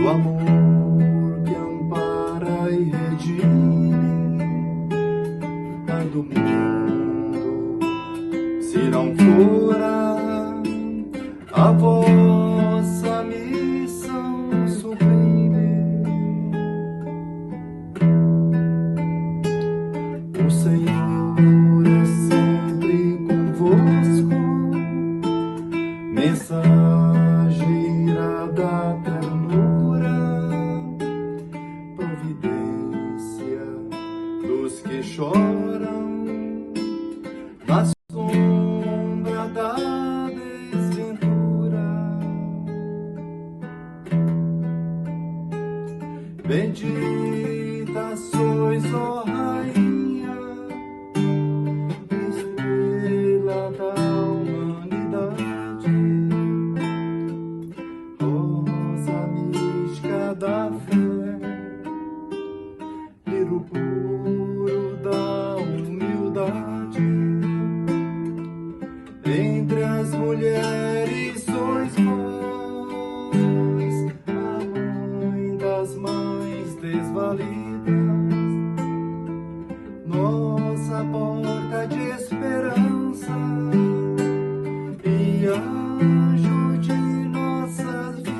do amor que ampara e redime a do mundo. Se não fora a vossa missão sublime, o Senhor é sempre convosco, mensageira da ternura, providência dos que choram na sombra da desventura. Bendita sois, ó Rainha, estrela da humanidade, rosa mística da fé, lírio puro da humildade. Entre as mulheres sois vós, a mãe das mães desvalidas, nossa porta de esperança e anjo de nossas vidas.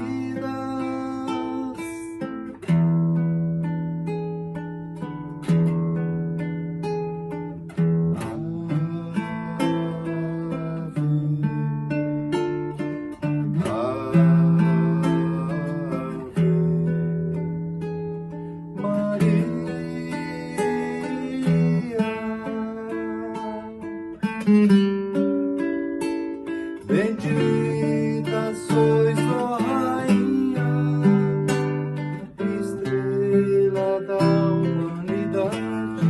Bendita sois, ó Rainha, estrela da humanidade,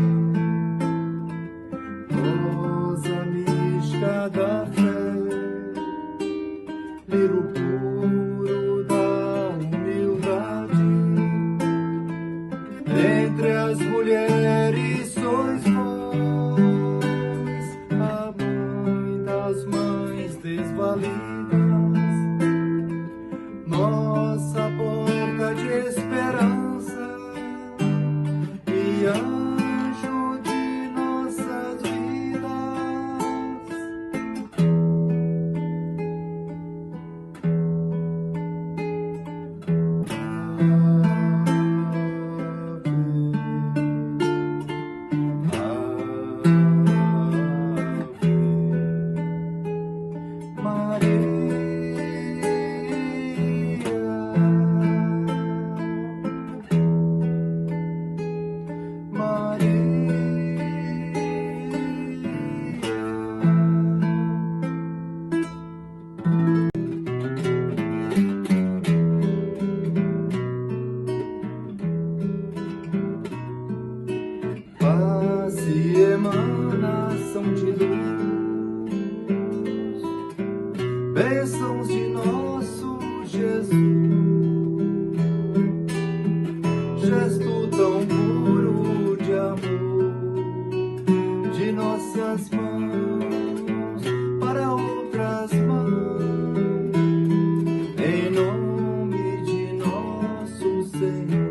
rosa mística da fé, lírio puro da humildade. Entre as mulheres sois vós, a mãe das mães desvalidas, nossa porta de esperança e anjo de nossas vidas. Paz e emanação de luz, bênçãos de nosso Jesus, gesto tão puro de amor de nossas mãos para outras mãos, em nome de nosso Senhor.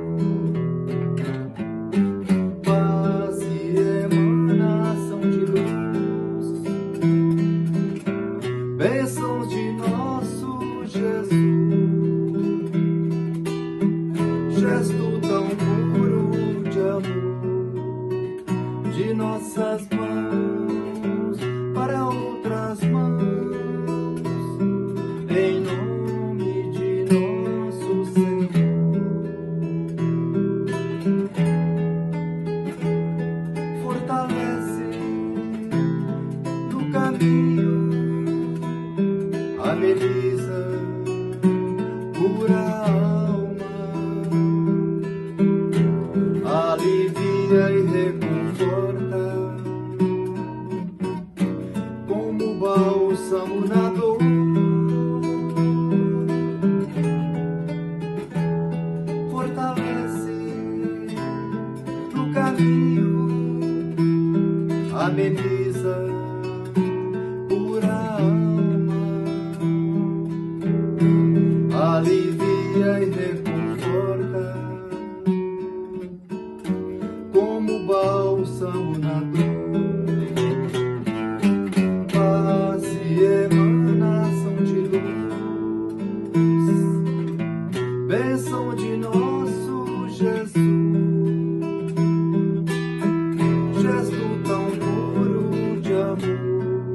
Bênçãos de nosso Jesus, gesto tão puro de amor de nossas mãos para outras mãos, em nome de nosso Senhor. Fortalece no caminho, ameniza pura alma, alivia e reconforta, como bálsamo na dor. Fortalece no caminho, ameniza pura alma, alivia e reconforta. de nosso Jesus, gesto tão puro de amor,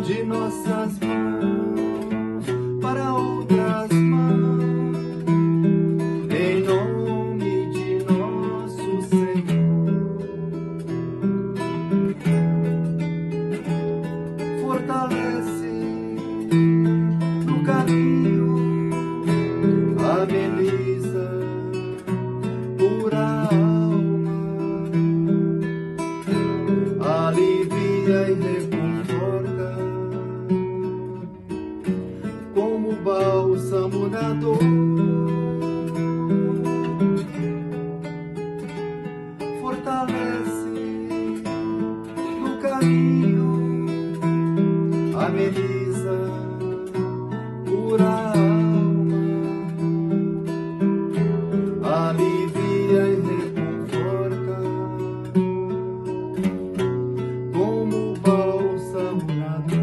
de nossas mãos para outras mãos, em nome de nosso Senhor. Fortalece no caminho, ameniza pura alma, alivia e reconforta, como bálsamo na dor. Fortalece no caminho, ameniza pura alma, alivia e reconforta, como bálsamo na dor.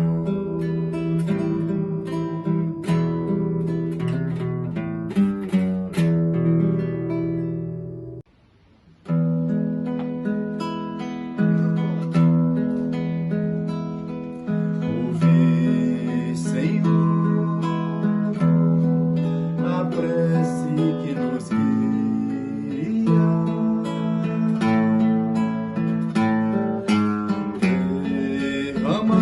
Ouvi, Senhor, a prece que nos guia, derramai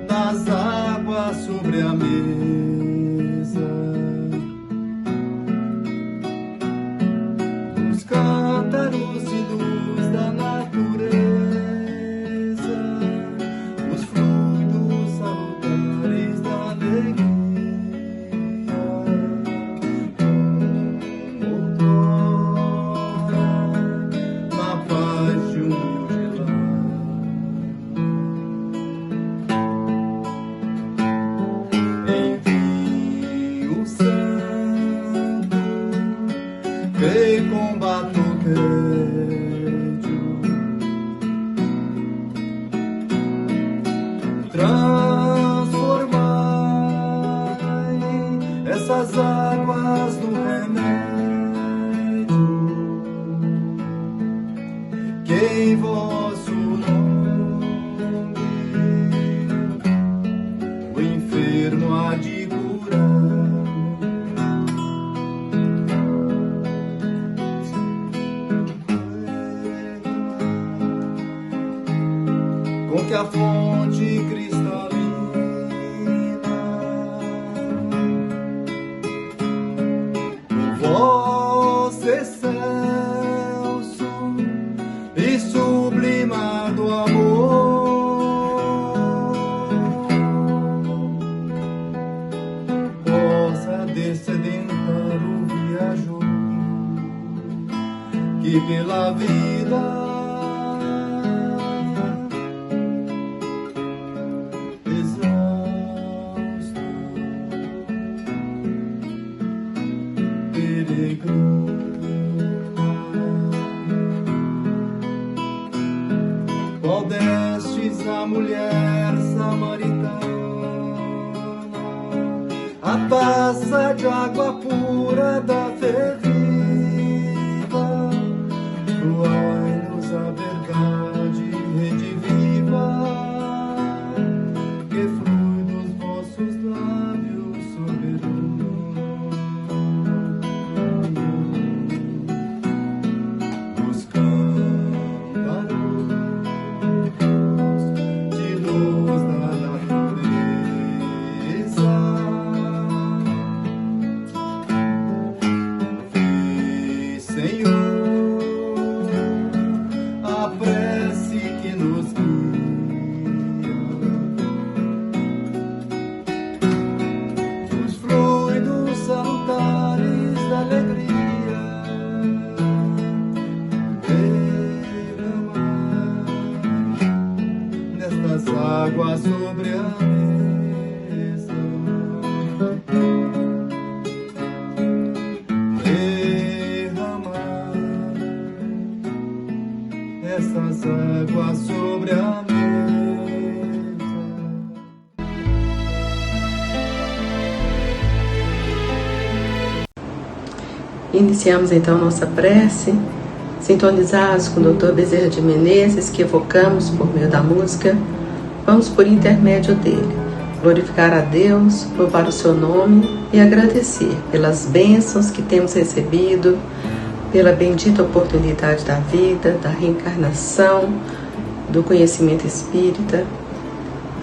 das águas sobre a mesa, os cântaros e luz da natureza, os frutos salutares da alegria, outrora na paz de humilde lar. Envio santo que combate o tédio, transformai essas águas no remédio, que em vosso nome o enfermo há de curar. Com que a fonte cristalina do vosso excelso e sublimado amor possa descedentar o viajor que pela vida qual destes a mulher samaritana, a taça de água pura da fé viva, doai-nos a verdade rediviva, que flui dos vossos lábios soberanos. Iniciamos então nossa prece, sintonizados com o Dr. Bezerra de Menezes, que evocamos por meio da música. Vamos, por intermédio dele, glorificar a Deus, louvar o seu nome e agradecer pelas bênçãos que temos recebido, pela bendita oportunidade da vida, da reencarnação, do conhecimento espírita,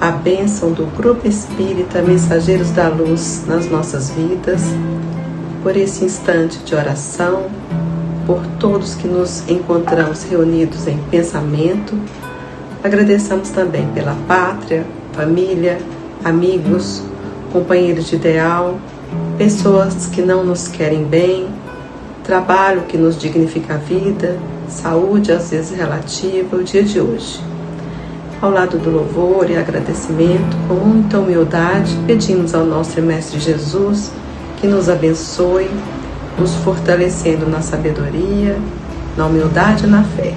a bênção do Grupo Espírita Mensageiros da Luz nas nossas vidas, por esse instante de oração, por todos que nos encontramos reunidos em pensamento. Agradecemos também pela pátria, família, amigos, companheiros de ideal, pessoas que não nos querem bem, trabalho que nos dignifica a vida, saúde às vezes relativa, o dia de hoje. Ao lado do louvor e agradecimento, com muita humildade, pedimos ao nosso Mestre Jesus que nos abençoe, nos fortalecendo na sabedoria, na humildade e na fé,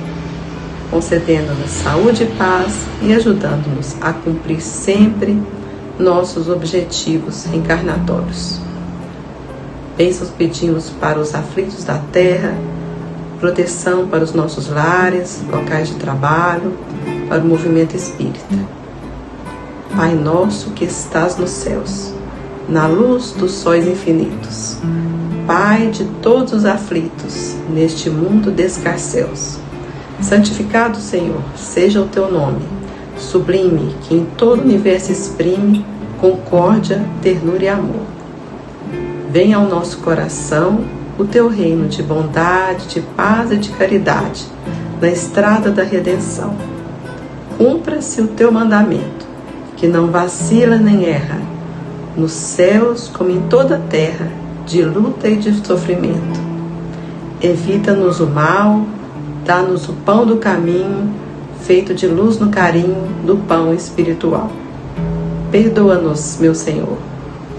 concedendo-nos saúde e paz e ajudando-nos a cumprir sempre nossos objetivos reencarnatórios. Bênçãos pedimos para os aflitos da terra, proteção para os nossos lares, locais de trabalho, para o movimento espírita. Pai nosso que estás nos céus, na luz dos sóis infinitos, Pai de todos os aflitos, neste mundo de escarcéus, santificado, Senhor, seja o teu nome, sublime, que em todo o universo exprime concórdia, ternura e amor. Venha ao nosso coração o teu reino de bondade, de paz e de caridade, na estrada da redenção. Cumpra-se o teu mandamento, que não vacila nem erra, nos céus como em toda a terra, de luta e de sofrimento. Evita-nos o mal, dá-nos o pão do caminho, feito de luz no carinho do pão espiritual. Perdoa-nos, meu Senhor,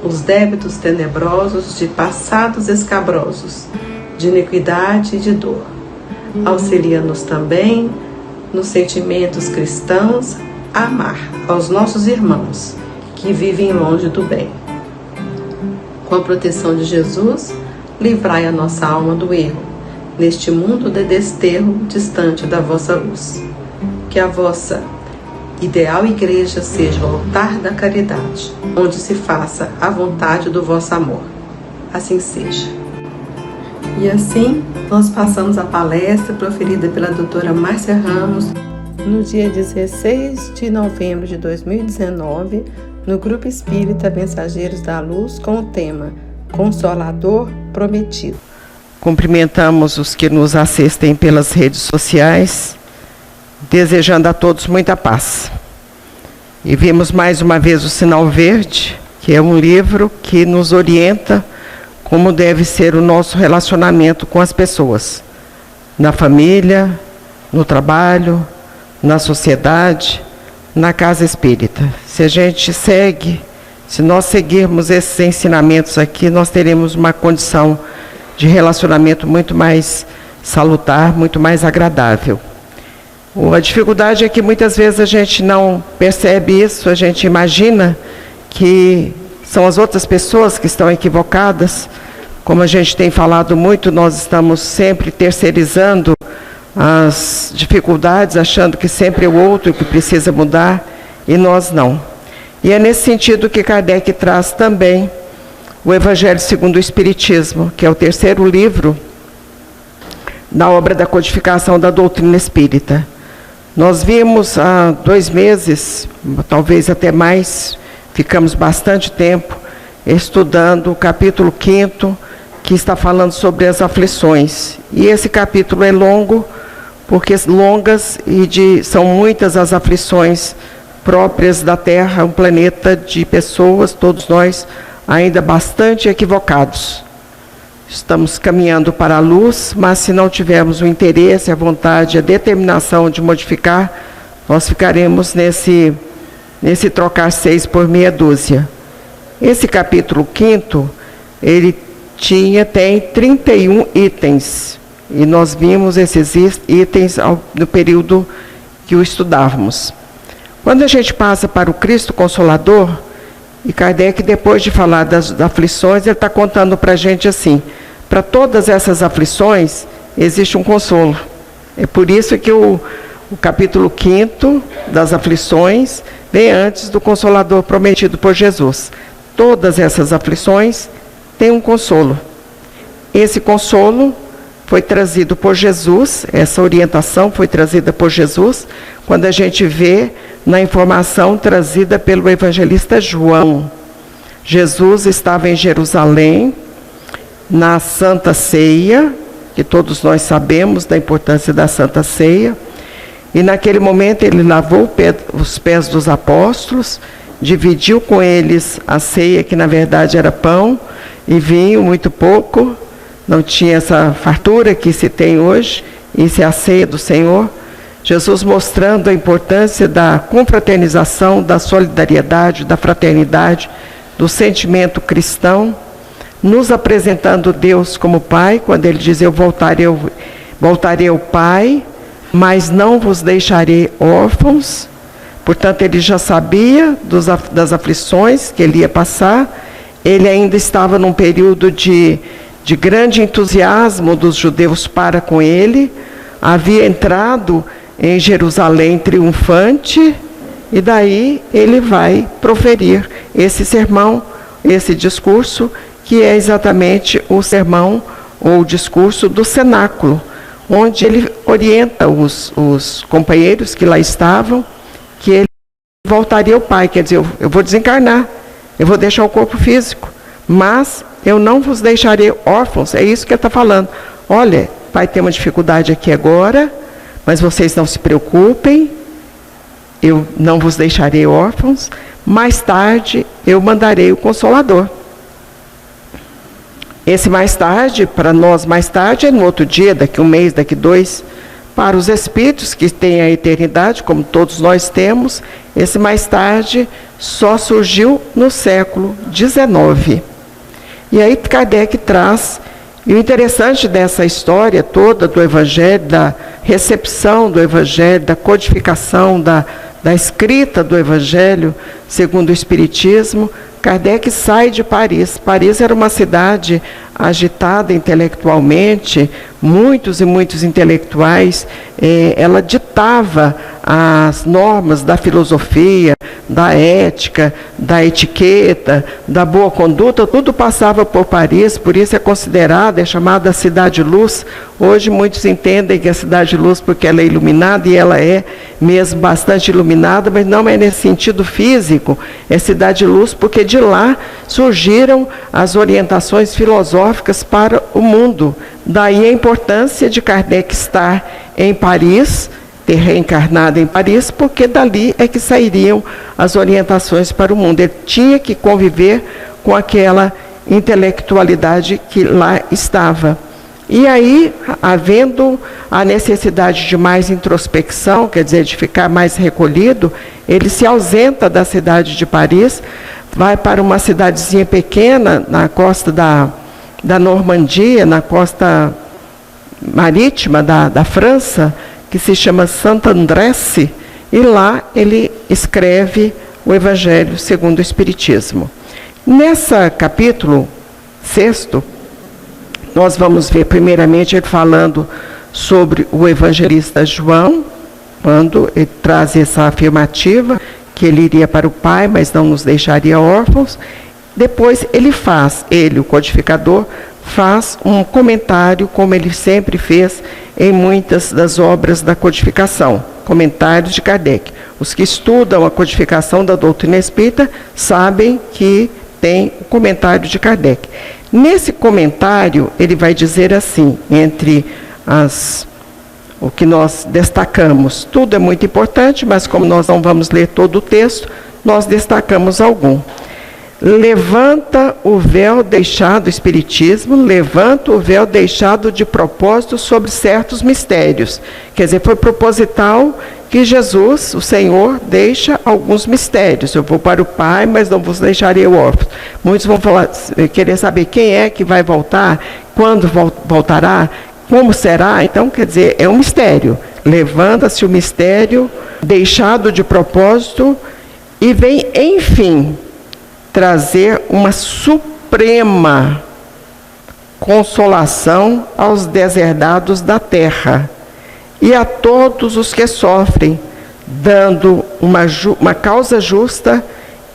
os débitos tenebrosos de passados escabrosos, de iniquidade e de dor. Auxilia-nos também nos sentimentos cristãos a amar aos nossos irmãos que vivem longe do bem. Com a proteção de Jesus, livrai a nossa alma do erro, neste mundo de desterro distante da vossa luz. Que a vossa ideal igreja seja o altar da caridade, onde se faça a vontade do vosso amor. Assim seja. E assim, nós passamos a palestra proferida pela doutora Márcia Ramos, no dia 16 de novembro de 2019, no Grupo Espírita Mensageiros da Luz, com o tema Consolador Prometido. Cumprimentamos os que nos assistem pelas redes sociais, desejando a todos muita paz. E vimos mais uma vez o Sinal Verde, que é um livro que nos orienta como deve ser o nosso relacionamento com as pessoas, na família, no trabalho, na sociedade, na casa espírita. Se a gente segue, se nós seguirmos esses ensinamentos aqui, nós teremos uma condição de relacionamento muito mais salutar, muito mais agradável. A dificuldade é que muitas vezes a gente não percebe isso, a gente imagina que são as outras pessoas que estão equivocadas. Como a gente tem falado muito, nós estamos sempre terceirizando as dificuldades, achando que sempre é o outro que precisa mudar, e nós não. E é nesse sentido que Kardec traz também o Evangelho segundo o Espiritismo, que é o terceiro livro da obra da codificação da doutrina espírita. Nós vimos há 2 meses, talvez até mais, ficamos bastante tempo estudando o capítulo 5º, que está falando sobre as aflições. E esse capítulo é longo, porque são muitas as aflições próprias da Terra, um planeta de pessoas, todos nós ainda bastante equivocados. Estamos caminhando para a luz, mas se não tivermos o interesse, a vontade, a determinação de modificar, nós ficaremos nesse trocar 6 por meia dúzia. Esse capítulo 5º, ele tem 31 itens, e nós vimos esses itens no período que o estudávamos. Quando a gente passa para o Cristo Consolador, e Kardec, depois de falar das aflições, ele está contando para a gente assim: para todas essas aflições existe um consolo. É por isso que o capítulo 5 das aflições vem antes do Consolador prometido por Jesus. Todas essas aflições têm um consolo. Esse consolo foi trazido por Jesus, essa orientação foi trazida por Jesus, quando a gente vê na informação trazida pelo evangelista João. Jesus estava em Jerusalém, na Santa Ceia, que todos nós sabemos da importância da Santa Ceia, e naquele momento ele lavou os pés dos apóstolos, dividiu com eles a ceia, que na verdade era pão e vinho, muito pouco, não tinha essa fartura que se tem hoje, isso é a ceia do Senhor. Jesus mostrando a importância da confraternização, da solidariedade, da fraternidade, do sentimento cristão, nos apresentando Deus como Pai, quando ele diz: eu voltarei ao Pai, mas não vos deixarei órfãos. Portanto, ele já sabia das aflições que ele ia passar, ele ainda estava num período de grande entusiasmo dos judeus para com ele, havia entrado em Jerusalém triunfante, e daí ele vai proferir esse sermão, esse discurso, que é exatamente o sermão ou o discurso do cenáculo, onde ele orienta os companheiros que lá estavam, que ele voltaria ao Pai, quer dizer, eu vou desencarnar, eu vou deixar o corpo físico, mas eu não vos deixarei órfãos. É isso que ele está falando. Olha, vai ter uma dificuldade aqui agora, mas vocês não se preocupem, eu não vos deixarei órfãos, mais tarde eu mandarei o Consolador. Esse mais tarde, para nós mais tarde, é no outro dia, daqui 1 mês, daqui 2. Para os espíritos que têm a eternidade, como todos nós temos, esse mais tarde só surgiu no século XIX. E aí Kardec traz, e o interessante dessa história toda do Evangelho, da recepção do Evangelho, da codificação, da escrita do Evangelho, segundo o Espiritismo, Kardec sai de Paris. Paris era uma cidade agitada intelectualmente, muitos e muitos intelectuais, ela ditava as normas da filosofia, da ética, da etiqueta, da boa conduta, tudo passava por Paris, por isso é chamada Cidade-Luz. Hoje muitos entendem que é Cidade-Luz porque ela é iluminada, e ela é mesmo bastante iluminada, mas não é nesse sentido físico, é Cidade-Luz porque de lá surgiram as orientações filosóficas para o mundo. Daí a importância de Kardec estar em Paris, ter reencarnado em Paris, porque dali é que sairiam as orientações para o mundo. Ele tinha que conviver com aquela intelectualidade que lá estava. E aí, havendo a necessidade de mais introspecção, quer dizer, de ficar mais recolhido, ele se ausenta da cidade de Paris, vai para uma cidadezinha pequena na costa da Normandia, na costa marítima da França, que se chama Saint-André, e lá ele escreve o Evangelho segundo o Espiritismo. Nesse capítulo 6, nós vamos ver primeiramente ele falando sobre o evangelista João, quando ele traz essa afirmativa, que ele iria para o Pai, mas não nos deixaria órfãos. Depois ele, o codificador, faz um comentário, como ele sempre fez em muitas das obras da codificação, comentários de Kardec. Os que estudam a codificação da doutrina espírita sabem que tem o comentário de Kardec. Nesse comentário, ele vai dizer assim, entre o que nós destacamos, tudo é muito importante, mas como nós não vamos ler todo o texto, nós destacamos algum. Levanta o véu deixado, o Espiritismo, levanta o véu deixado de propósito sobre certos mistérios. Quer dizer, foi proposital que Jesus, o Senhor, deixa alguns mistérios. Eu vou para o Pai, mas não vos deixarei órfãos. Muitos vão querer saber quem é que vai voltar, quando voltará, como será. Então, quer dizer, é um mistério. Levanta-se o mistério deixado de propósito e vem, enfim, trazer uma suprema consolação aos deserdados da terra e a todos os que sofrem, dando uma causa justa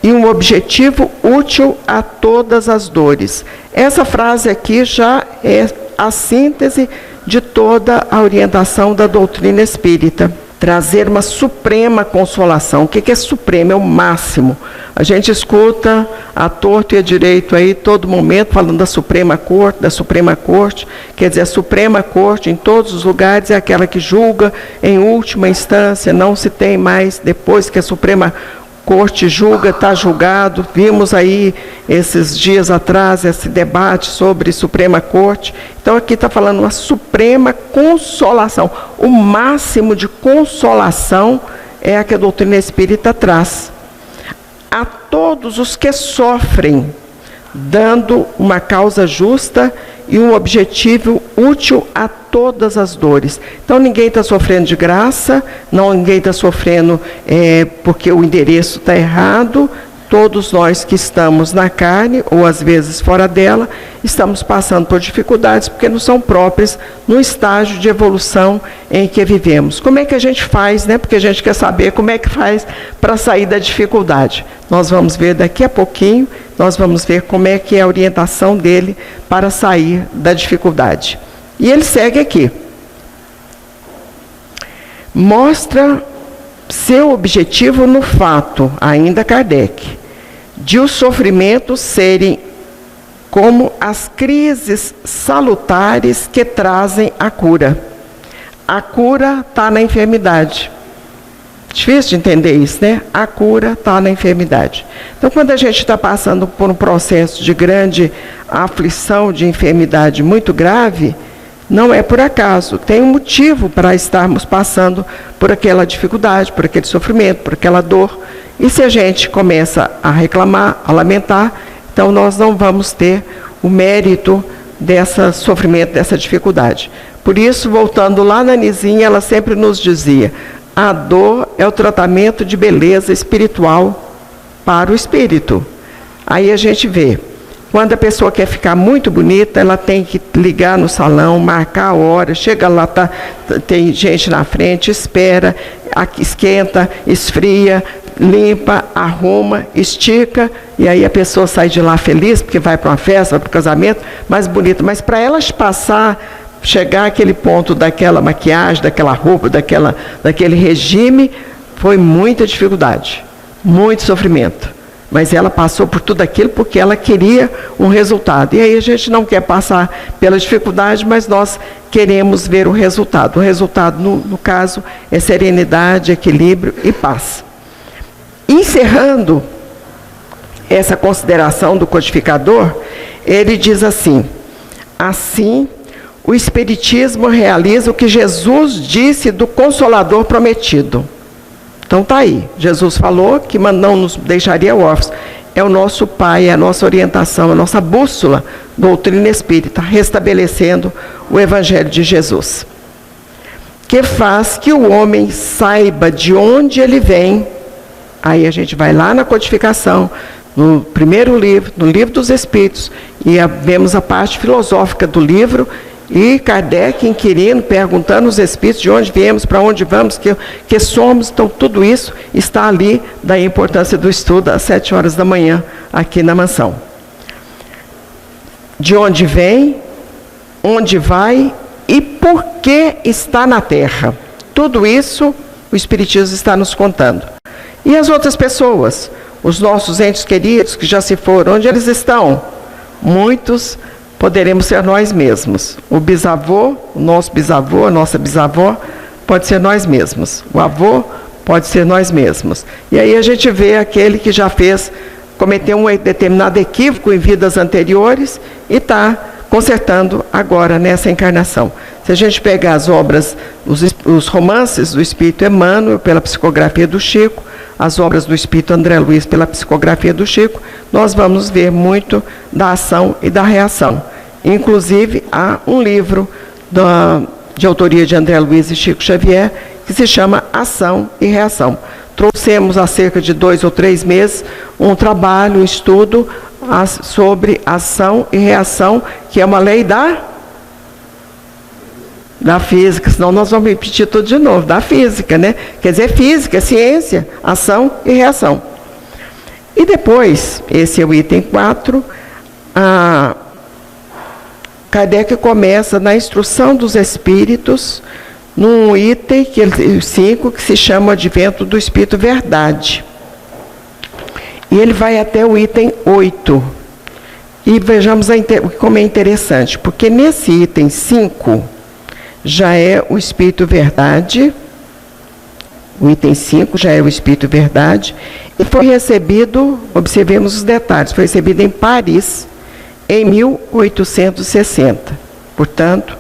e um objetivo útil a todas as dores. Essa frase aqui já é a síntese de toda a orientação da doutrina espírita. Trazer uma suprema consolação. O que é supremo? É o máximo. A gente escuta a torto e a direito aí, todo momento, falando da Suprema Corte, da Suprema Corte. Quer dizer, a Suprema Corte, em todos os lugares, é aquela que julga em última instância, não se tem mais, depois que a Suprema Corte julga, está julgado. Vimos aí, esses dias atrás, esse debate sobre Suprema Corte. Então, aqui está falando uma suprema consolação. O máximo de consolação é a que a doutrina espírita traz. A todos os que sofrem, dando uma causa justa e um objetivo útil a todas as dores. Então, ninguém está sofrendo de graça, ninguém está sofrendo porque o endereço está errado. Todos nós que estamos na carne, ou às vezes fora dela, estamos passando por dificuldades, porque não são próprias no estágio de evolução em que vivemos. Como é que a gente faz, né? Porque a gente quer saber como é que faz para sair da dificuldade. Nós vamos ver daqui a pouquinho, nós vamos ver como é que é a orientação dele para sair da dificuldade. E ele segue aqui. Mostra seu objetivo no fato, ainda Kardec, de os sofrimentos serem como as crises salutares que trazem a cura. A cura está na enfermidade. Difícil de entender isso, né? A cura está na enfermidade. Então, quando a gente está passando por um processo de grande aflição, de enfermidade muito grave, não é por acaso, tem um motivo para estarmos passando por aquela dificuldade, por aquele sofrimento, por aquela dor. E se a gente começa a reclamar, a lamentar, então nós não vamos ter o mérito desse sofrimento, dessa dificuldade. Por isso, voltando lá na Nizinha, ela sempre nos dizia: a dor é o tratamento de beleza espiritual para o espírito. Aí a gente vê. Quando a pessoa quer ficar muito bonita, ela tem que ligar no salão, marcar a hora, chega lá, tem gente na frente, espera, esquenta, esfria, limpa, arruma, estica, e aí a pessoa sai de lá feliz, porque vai para uma festa, para um casamento, mais bonita. Mas para ela chegar àquele ponto daquela maquiagem, daquela roupa, daquele regime, foi muita dificuldade, muito sofrimento. Mas ela passou por tudo aquilo porque ela queria um resultado. E aí a gente não quer passar pela dificuldade, mas nós queremos ver o resultado. O resultado, no caso, é serenidade, equilíbrio e paz. Encerrando essa consideração do codificador, ele diz assim: assim, o Espiritismo realiza o que Jesus disse do Consolador prometido. Então está aí, Jesus falou que não nos deixaria órfãos. É o nosso Pai, é a nossa orientação, a nossa bússola, doutrina espírita, restabelecendo o Evangelho de Jesus. Que faz que o homem saiba de onde ele vem. Aí a gente vai lá na codificação, no primeiro livro, no Livro dos Espíritos, e vemos a parte filosófica do livro, e Kardec inquirindo, perguntando aos espíritos de onde viemos, para onde vamos, que somos. Então tudo isso está ali, da importância do estudo às 7 horas da manhã, aqui na mansão. De onde vem, onde vai e por que está na Terra. Tudo isso o Espiritismo está nos contando. E as outras pessoas, os nossos entes queridos que já se foram, onde eles estão? Muitos poderemos ser nós mesmos. O bisavô, o nosso bisavô, a nossa bisavó, pode ser nós mesmos. O avô pode ser nós mesmos. E aí a gente vê aquele que já cometeu um determinado equívoco em vidas anteriores e está consertando agora nessa encarnação. Se a gente pegar as obras, os romances do Espírito Emmanuel, pela psicografia do Chico, as obras do Espírito André Luiz, pela psicografia do Chico, nós vamos ver muito da ação e da reação. Inclusive, há um livro de autoria de André Luiz e Chico Xavier, que se chama Ação e Reação. Trouxemos há cerca de 2 ou 3 meses um trabalho, um estudo, sobre ação e reação, que é uma lei da física, senão nós vamos repetir tudo de novo, da física, né? Quer dizer, física, ciência, ação e reação. E depois, esse é o item 4, Kardec começa na instrução dos espíritos, num item 5, que se chama Advento do Espírito Verdade. E ele vai até o item 8. E vejamos como é interessante, porque nesse item 5 já é o Espírito Verdade, o item 5 já é o Espírito Verdade, e foi recebido, observemos os detalhes, foi recebido em Paris, em 1860. Portanto,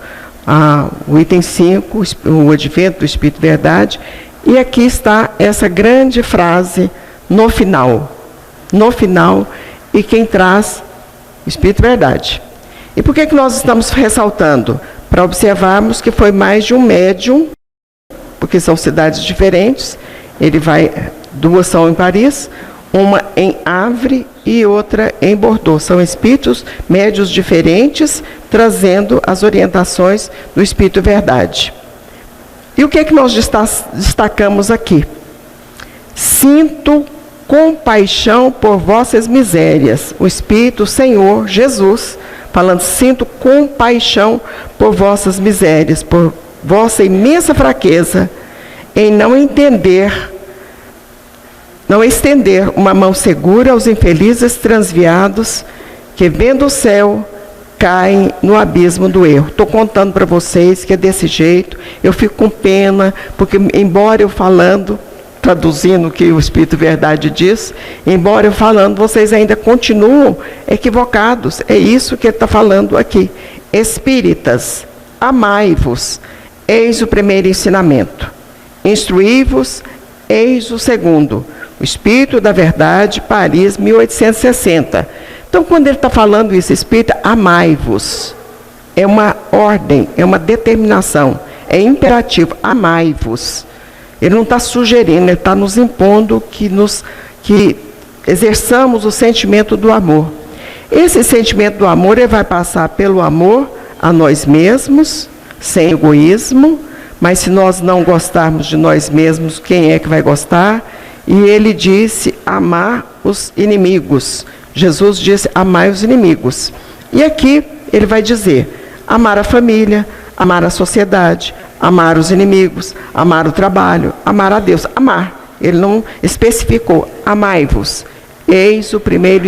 o item 5, o Advento do Espírito Verdade, e aqui está essa grande frase no final, e quem traz Espírito Verdade. E por que nós estamos ressaltando? Para observarmos que foi mais de um médium, porque são cidades diferentes, duas são em Paris, uma em Havre e outra em Bordeaux. São espíritos médios diferentes, trazendo as orientações do Espírito Verdade. E o que é que nós destacamos aqui? Sinto compaixão por vossas misérias. O Espírito, o Senhor, Jesus, falando, sinto compaixão por vossas misérias, por vossa imensa fraqueza, em não estender uma mão segura aos infelizes transviados, que vendo o céu, caem no abismo do erro. Estou contando para vocês que é desse jeito, eu fico com pena, porque embora eu falando, traduzindo o que o Espírito Verdade diz, embora eu falando, vocês ainda continuam equivocados. É isso que ele está falando aqui. Espíritas, amai-vos, eis o primeiro ensinamento. Instruí-vos, eis o segundo. O Espírito da Verdade, Paris, 1860. Então, quando ele está falando isso, Espírita, amai-vos. É uma ordem, é uma determinação, é imperativo, amai-vos. Ele não está sugerindo, ele está nos impondo que exerçamos o sentimento do amor. Esse sentimento do amor, ele vai passar pelo amor a nós mesmos, sem egoísmo, mas se nós não gostarmos de nós mesmos, quem é que vai gostar? E ele disse, amar os inimigos. Jesus disse, amai os inimigos. E aqui ele vai dizer, amar a família, amar a sociedade, amar os inimigos, amar o trabalho, amar a Deus, amar. Ele não especificou, amai-vos. Eis o primeiro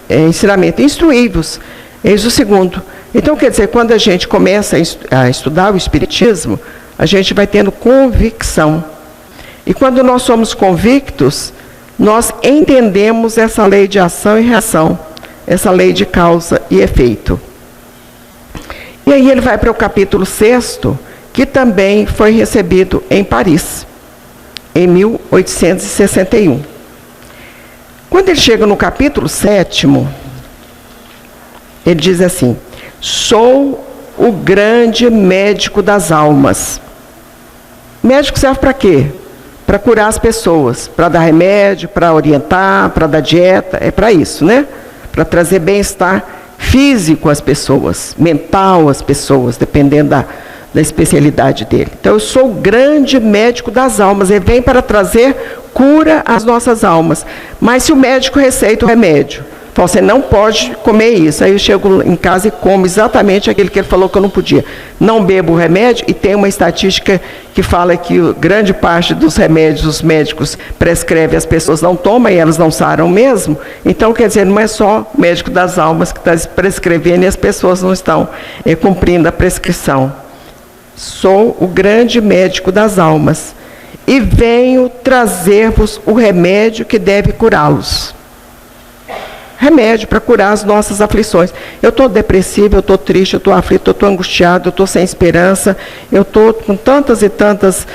ensinamento, instruí-vos. Eis o segundo. Então, quer dizer, quando a gente começa a estudar o Espiritismo, a gente vai tendo convicção. E quando nós somos convictos, nós entendemos essa lei de ação e reação, essa lei de causa e efeito. E aí ele vai para o capítulo 6º, que também foi recebido em Paris, em 1861. Quando ele chega no capítulo 7º, ele diz assim, sou o grande médico das almas. Médico serve para quê? Para curar as pessoas, para dar remédio, para orientar, para dar dieta, é para isso, né? Para trazer bem-estar físico às pessoas, mental às pessoas, dependendo da especialidade dele. Então, eu sou o grande médico das almas, ele vem para trazer cura às nossas almas. Mas se o médico receita o remédio, fala, você não pode comer isso, aí eu chego em casa e como exatamente aquele que ele falou que eu não podia. Não bebo o remédio, e tem uma estatística que fala que grande parte dos remédios os médicos prescrevem, as pessoas não tomam e elas não saram mesmo. Então, quer dizer, não é só o médico das almas que está prescrevendo e as pessoas não estão cumprindo a prescrição. Sou o grande médico das almas e venho trazer-vos o remédio que deve curá-los. Remédio para curar as nossas aflições. Eu estou depressivo, eu estou triste, eu estou aflito, eu estou angustiado, eu estou sem esperança, eu estou com tantas e tantas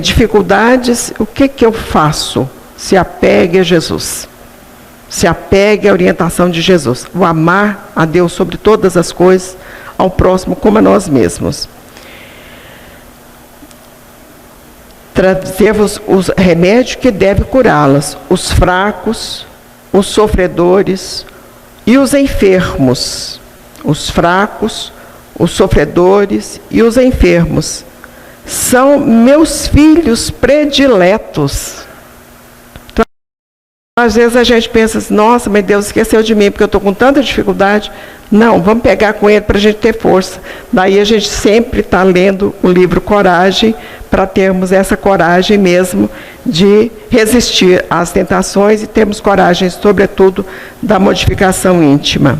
dificuldades. O que eu faço? Se apegue a Jesus. Se apegue à orientação de Jesus. O amar a Deus sobre todas as coisas, ao próximo como a nós mesmos. Trazer-vos os remédios que devem curá-las, os fracos, os sofredores, e os enfermos, os fracos, os sofredores e os enfermos, são meus filhos prediletos. Então, às vezes a gente pensa assim, nossa, mas Deus esqueceu de mim, porque eu estou com tanta dificuldade. Não, vamos pegar com Ele para a gente ter força. Daí a gente sempre está lendo o livro Coragem, para termos essa coragem mesmo de resistir às tentações e termos coragem, sobretudo, da modificação íntima.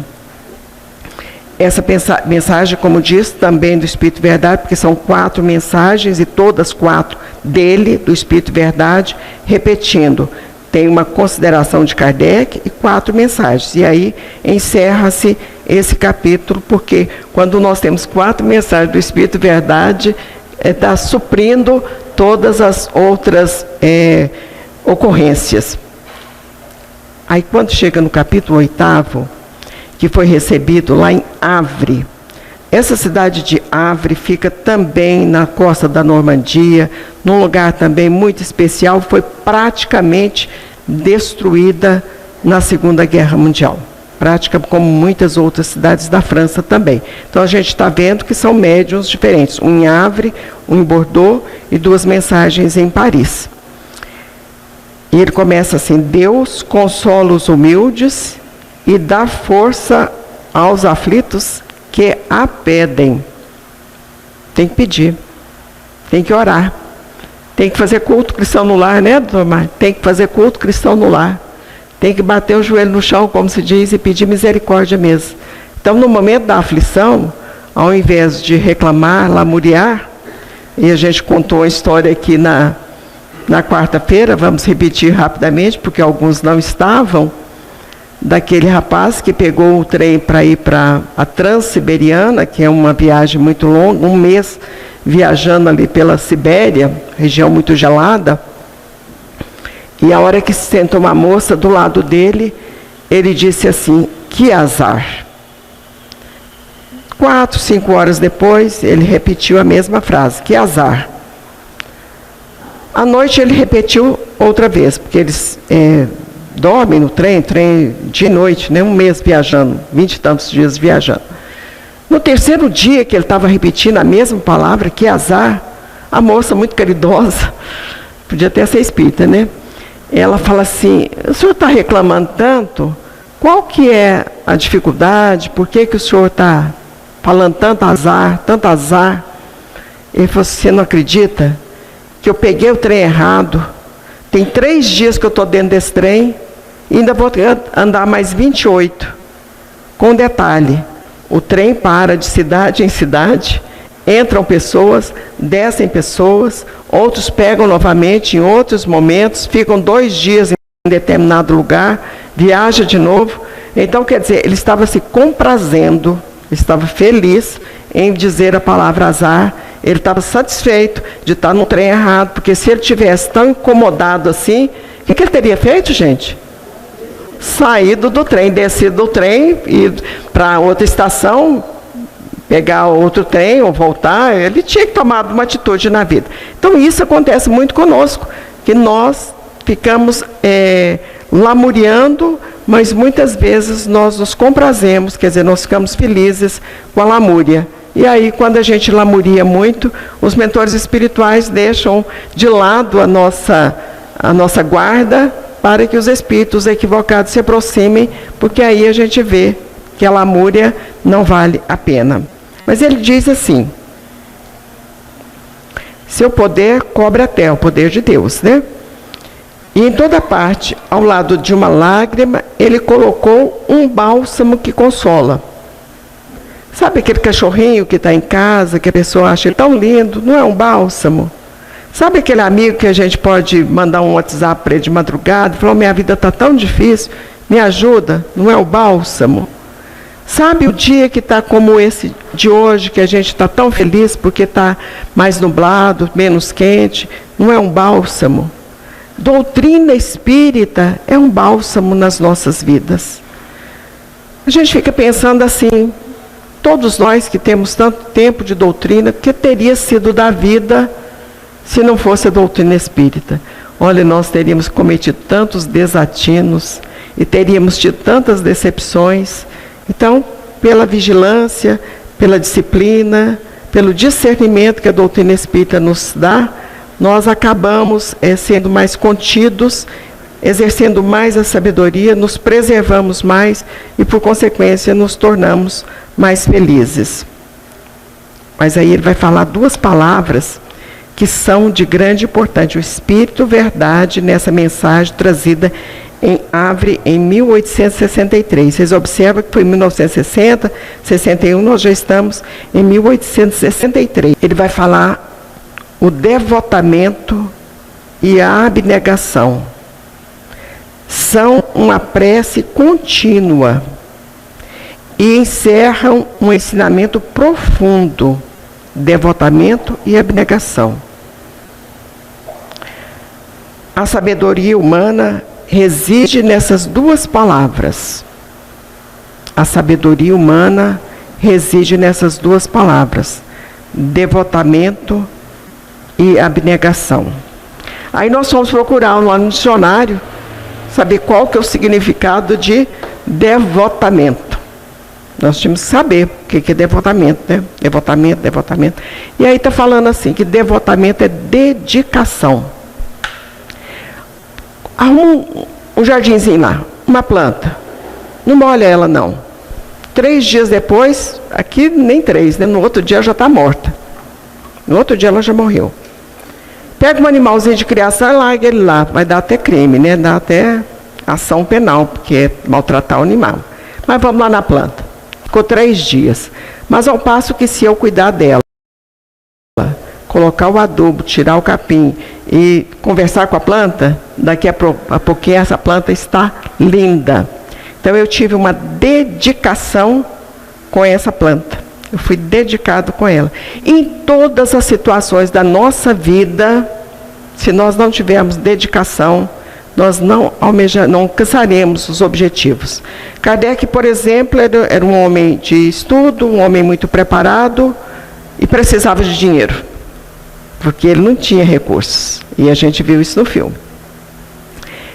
Essa mensagem, como disse, também do Espírito Verdade, porque são 4 mensagens e todas 4 dele, do Espírito Verdade, repetindo. Tem uma consideração de Kardec e 4 mensagens. E aí encerra-se esse capítulo, porque quando nós temos 4 mensagens do Espírito Verdade, está suprindo todas as outras ocorrências. Aí quando chega no capítulo 8º, que foi recebido lá em Havre, essa cidade de Havre fica também na costa da Normandia, num lugar também muito especial, foi praticamente destruída na Segunda Guerra Mundial. Prática como muitas outras cidades da França também. Então a gente está vendo que são médiuns diferentes, um em Havre, um em Bordeaux e 2 mensagens em Paris. E ele começa assim: Deus consola os humildes e dá força aos aflitos que a pedem. Tem que pedir, tem que orar, tem que fazer culto cristão no lar, né, doutor Mário? Tem que fazer culto cristão no lar. Tem que bater o joelho no chão, como se diz, e pedir misericórdia mesmo. Então, no momento da aflição, ao invés de reclamar, lamuriar, e a gente contou a história aqui na quarta-feira, vamos repetir rapidamente, porque alguns não estavam, daquele rapaz que pegou o trem para ir para a Transiberiana, que é uma viagem muito longa, 1 mês viajando ali pela Sibéria, região muito gelada. E a hora que se sentou uma moça do lado dele, ele disse assim: que azar. 4, 5 horas depois, ele repetiu a mesma frase: que azar. À noite ele repetiu outra vez, porque eles dormem no trem de noite, né? 1 mês viajando, 20 e tantos dias viajando. No 3º dia que ele estava repetindo a mesma palavra, que azar, a moça, muito caridosa, podia até ser espírita, né? Ela fala assim: o senhor está reclamando tanto? Qual que é a dificuldade? Por que o senhor está falando tanto azar, tanto azar? Ele falou assim: você não acredita que eu peguei o trem errado? Tem 3 dias que eu estou dentro desse trem e ainda vou andar mais 28. Com detalhe, o trem para de cidade em cidade, entram pessoas, descem pessoas, outros pegam novamente em outros momentos, ficam 2 dias em determinado lugar, viaja de novo. Então, quer dizer, ele estava se comprazendo, estava feliz em dizer a palavra azar, ele estava satisfeito de estar no trem errado, porque se ele tivesse tão incomodado assim, o que ele teria feito, gente? Saído do trem, descido do trem, ir para outra estação, pegar outro trem ou voltar. Ele tinha que tomar uma atitude na vida. Então isso acontece muito conosco, que nós ficamos lamuriando, mas muitas vezes nós nos comprazemos, quer dizer, nós ficamos felizes com a lamúria. E aí, quando a gente lamuria muito, os mentores espirituais deixam de lado a nossa guarda para que os espíritos equivocados se aproximem, porque aí a gente vê que a lamúria não vale a pena. Mas ele diz assim: seu poder cobre até o poder de Deus, né? E em toda parte, ao lado de uma lágrima, ele colocou um bálsamo que consola. Sabe aquele cachorrinho que está em casa, que a pessoa acha ele tão lindo? Não é um bálsamo? Sabe aquele amigo que a gente pode mandar um WhatsApp para ele de madrugada e falar: minha vida está tão difícil, me ajuda? Não é o bálsamo? Sabe o dia que está como esse de hoje, que a gente está tão feliz porque está mais nublado, menos quente? Não é um bálsamo? Doutrina espírita é um bálsamo nas nossas vidas. A gente fica pensando assim: todos nós que temos tanto tempo de doutrina, que teria sido da vida se não fosse a doutrina espírita? Olha, nós teríamos cometido tantos desatinos e teríamos tido tantas decepções. Então, pela vigilância, pela disciplina, pelo discernimento que a doutrina espírita nos dá, nós acabamos sendo mais contidos, exercendo mais a sabedoria, nos preservamos mais e, por consequência, nos tornamos mais felizes. Mas aí ele vai falar duas palavras que são de grande importância. O Espírito Verdade, nessa mensagem trazida em Havre, em 1863. Vocês observam que foi em 1960, 61, nós já estamos em 1863. Ele vai falar o devotamento e a abnegação. São uma prece contínua e encerram um ensinamento profundo, devotamento e abnegação. A sabedoria humana reside nessas duas palavras. A sabedoria humana reside nessas duas palavras, devotamento e abnegação. Aí nós fomos procurar lá no dicionário, saber qual que é o significado de devotamento. Nós tínhamos que saber o que é devotamento, né? Devotamento. E aí está falando assim, que devotamento é dedicação. Arruma um jardinzinho lá, uma planta. Não molha ela, não. 3 dias depois, aqui nem 3, né? No outro dia ela já está morta. No outro dia ela já morreu. Pega um animalzinho de criação e larga ele lá. Vai dar até crime, né? Dá até ação penal, porque é maltratar o animal. Mas vamos lá na planta. Ficou 3 dias. Mas ao passo que, se eu cuidar dela, colocar o adubo, tirar o capim e conversar com a planta, daqui a pouquinho essa planta está linda. Então eu tive uma dedicação com essa planta. Eu fui dedicado com ela. Em todas as situações da nossa vida, se nós não tivermos dedicação, nós não alcançaremos os objetivos. Kardec, por exemplo, era um homem de estudo, um homem muito preparado e precisava de dinheiro, porque ele não tinha recursos. E a gente viu isso no filme.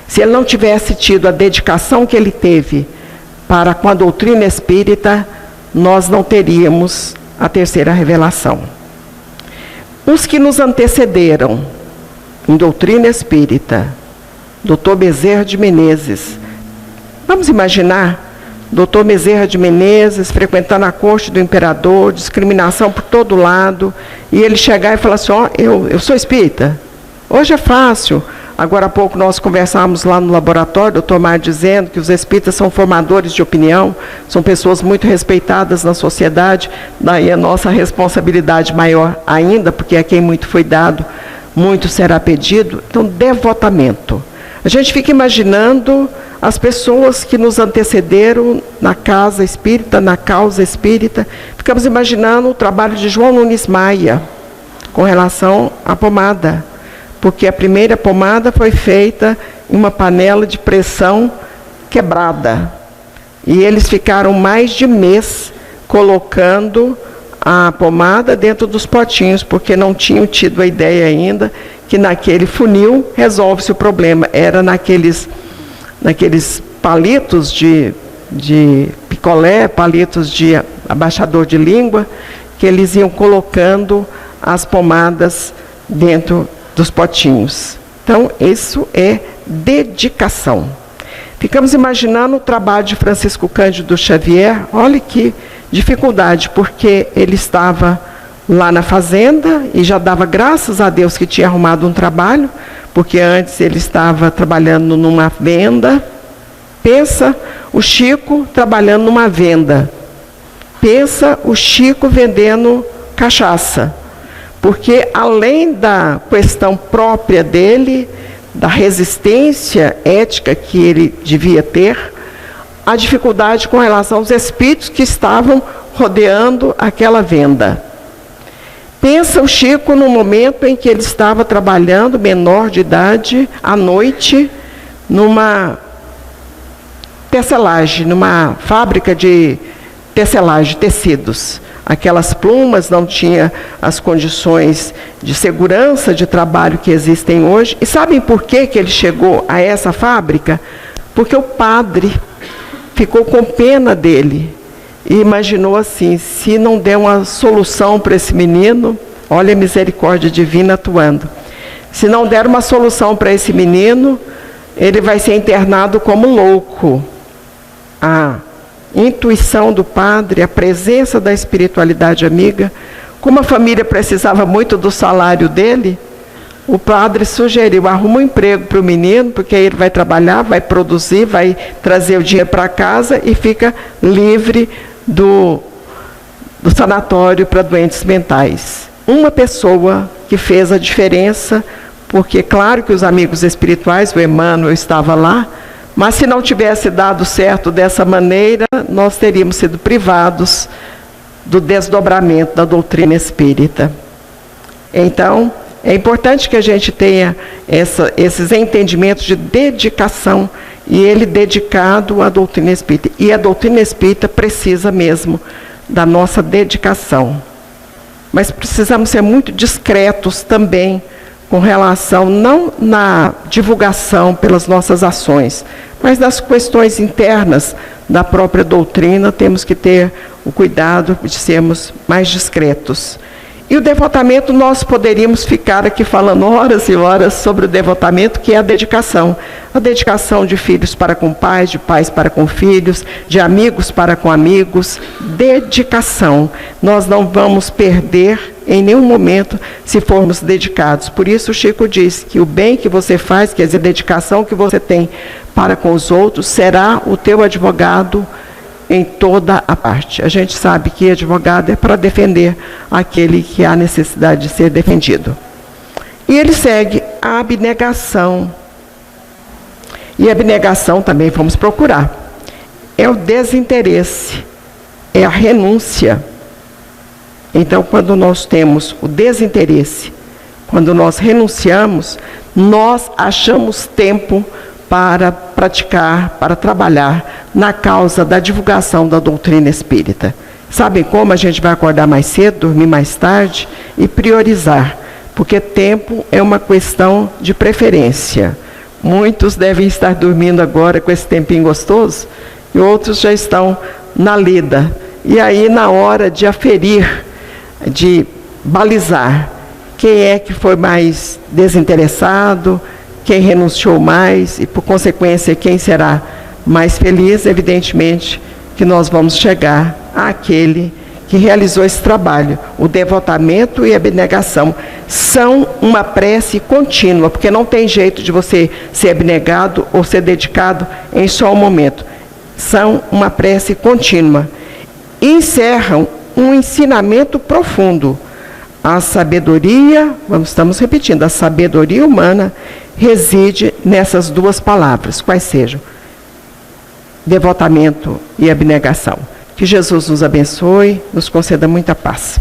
Se ele não tivesse tido a dedicação que ele teve para com a doutrina espírita, nós não teríamos a terceira revelação. Os que nos antecederam em doutrina espírita, Dr. Bezerra de Menezes. Vamos imaginar Dr. Bezerra de Menezes frequentando a corte do imperador, discriminação por todo lado, e ele chegar e falar assim, ó, eu sou espírita. Hoje é fácil. Agora há pouco nós conversávamos lá no laboratório, o Dr. Mário dizendo que os espíritas são formadores de opinião, são pessoas muito respeitadas na sociedade, daí a nossa responsabilidade maior ainda, porque a quem muito foi dado, muito será pedido. Então, devotamento. A gente fica imaginando as pessoas que nos antecederam na casa espírita, na causa espírita. Ficamos imaginando o trabalho de João Nunes Maia com relação à pomada, porque a primeira pomada foi feita em uma panela de pressão quebrada. E eles ficaram mais de mês colocando a pomada dentro dos potinhos, porque não tinham tido a ideia ainda que naquele funil resolve-se o problema. Era naqueles palitos de picolé, palitos de abaixador de língua, que eles iam colocando as pomadas dentro dos potinhos. Então, isso é dedicação. Ficamos imaginando o trabalho de Francisco Cândido Xavier. Olha que dificuldade, porque ele estava lá na fazenda e já dava graças a Deus que tinha arrumado um trabalho, porque antes ele estava trabalhando numa venda. Pensa o Chico trabalhando numa venda. Pensa o Chico vendendo cachaça. Porque além da questão própria dele, da resistência ética que ele devia ter, a dificuldade com relação aos espíritos que estavam rodeando aquela venda. Pensa o Chico no momento em que ele estava trabalhando, menor de idade, à noite, numa tecelagem, numa fábrica de tecelagem, tecidos. Aquelas plumas não tinham as condições de segurança de trabalho que existem hoje. E sabem por que ele chegou a essa fábrica? porque o padre ficou com pena dele e imaginou assim: se não der uma solução para esse menino, olha a misericórdia divina atuando, se não der uma solução para esse menino, ele vai ser internado como louco. A intuição do padre, a presença da espiritualidade amiga, como a família precisava muito do salário dele, o padre sugeriu: arruma um emprego para o menino, porque aí ele vai trabalhar, vai produzir, vai trazer o dinheiro para casa e fica livre do sanatório para doentes mentais. Uma pessoa que fez a diferença, porque claro que os amigos espirituais, o Emmanuel estava lá, mas se não tivesse dado certo dessa maneira, nós teríamos sido privados do desdobramento da doutrina espírita. Então, é importante que a gente tenha esses entendimentos de dedicação, e ele dedicado à doutrina espírita. E a doutrina espírita precisa mesmo da nossa dedicação. Mas precisamos ser muito discretos também com relação, não na divulgação pelas nossas ações, mas nas questões internas da própria doutrina, temos que ter o cuidado de sermos mais discretos. E o devotamento, nós poderíamos ficar aqui falando horas e horas sobre o devotamento, que é a dedicação. A dedicação de filhos para com pais, de pais para com filhos, de amigos para com amigos. Dedicação. Nós não vamos perder em nenhum momento se formos dedicados. Por isso o Chico diz que o bem que você faz, quer dizer, a dedicação que você tem para com os outros, será o teu advogado em toda a parte. A gente sabe que advogado é para defender aquele que há necessidade de ser defendido. E ele segue a abnegação. E a abnegação também vamos procurar. É o desinteresse, é a renúncia. Então, quando nós temos o desinteresse, quando nós renunciamos, nós achamos tempo para praticar, para trabalhar na causa da divulgação da doutrina espírita. Sabem como? A gente vai acordar mais cedo, dormir mais tarde e priorizar, porque tempo é uma questão de preferência. Muitos devem estar dormindo agora com esse tempinho gostoso e outros já estão na lida. E aí, na hora de aferir, de balizar quem é que foi mais desinteressado, quem renunciou mais e, por consequência, quem será mais feliz, evidentemente que nós vamos chegar àquele que realizou esse trabalho. O devotamento e a abnegação são uma prece contínua, porque não tem jeito de você ser abnegado ou ser dedicado em só um momento. São uma prece contínua. E encerram um ensinamento profundo. A sabedoria, estamos repetindo, a sabedoria humana reside nessas duas palavras, quais sejam: devotamento e abnegação. Que Jesus nos abençoe, nos conceda muita paz.